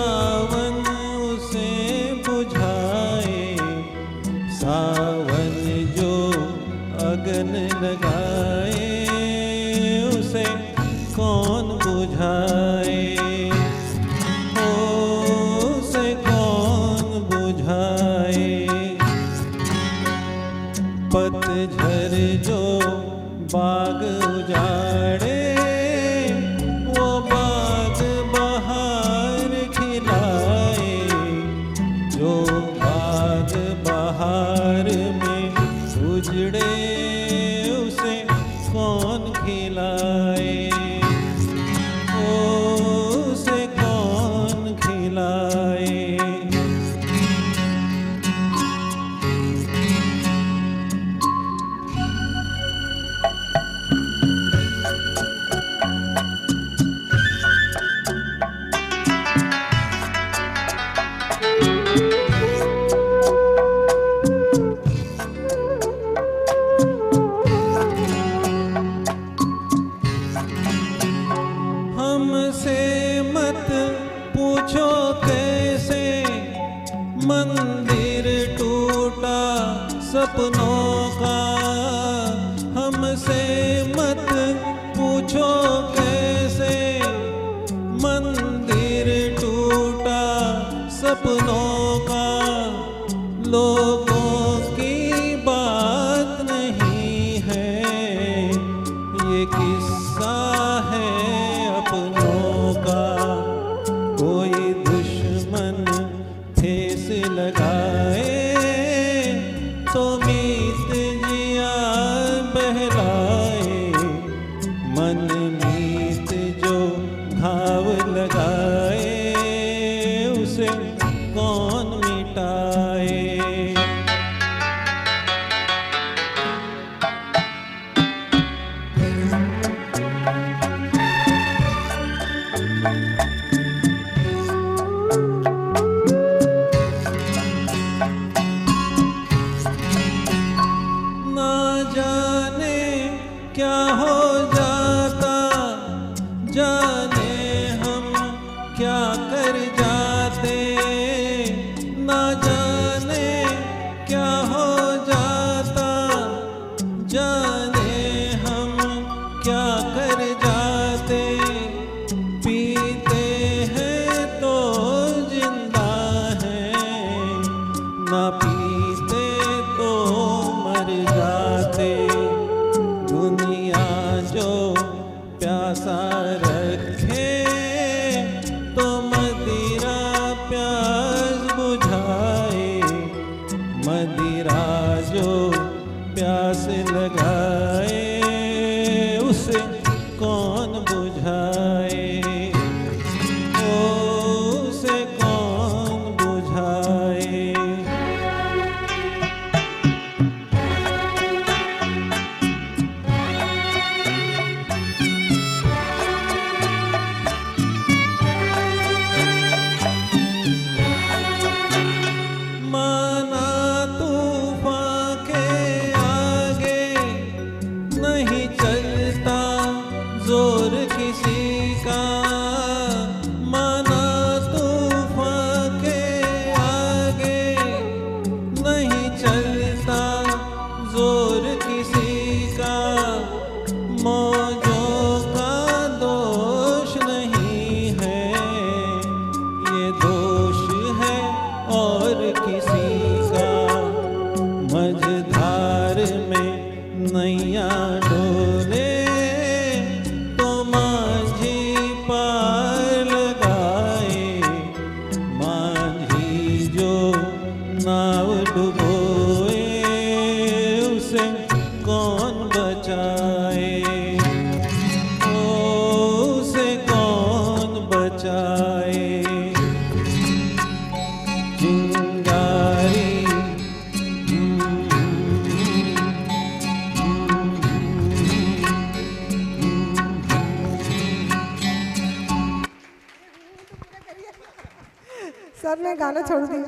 सावन उसे बुझाए, सावन जो अगन लगाए उसे कौन बुझाए, उसे कौन बुझाए। पतझर जो बाग उजाड़े, वो बाग बहार खिलाए, जो बाग बहार में उजड़े उसे कौन खिलाए, उसे कौन खिलाए। हमसे मत पूछो कैसे मंदिर टूटा सपनों का, हमसे मत पूछो कैसे मंदिर टूटा सपनों का। लोगों की बात नहीं है, ये किस्सा है अपनों का। कोई दुश्मन ठेस लगाए तो मीत जिया बहलाए, मन मीत जो घाव लगाए उसे कौन मिटाए। ना जाने क्या हो जाता, जाने हम क्या कर जाते। ना जाने क्या हो जाता, जाने हम क्या कर जाते। पीते हैं तो जिंदा हैं, ना पीते तो मर जाते। दुनिया जो प्यासा रखे तो मदिरा प्यास बुझाए, मदिरा जो प्यास लगाए उसे कौन बुझाए, उसे कौन बुझाए। माना तूफान के आगे नहीं चलता जोर किसी का। माना तूफान के आगे नहीं चलता जोर किसी का। मौजों का दोष नहीं है, ये दोष है और किसी का। मझधार में नैया डोले तो माझी पार लगाए, माझी जो नाव डुबोए उसे कौन बचाए, उसे कौन बचाए। चिंगारी सर मैं गाना छोड़ दी।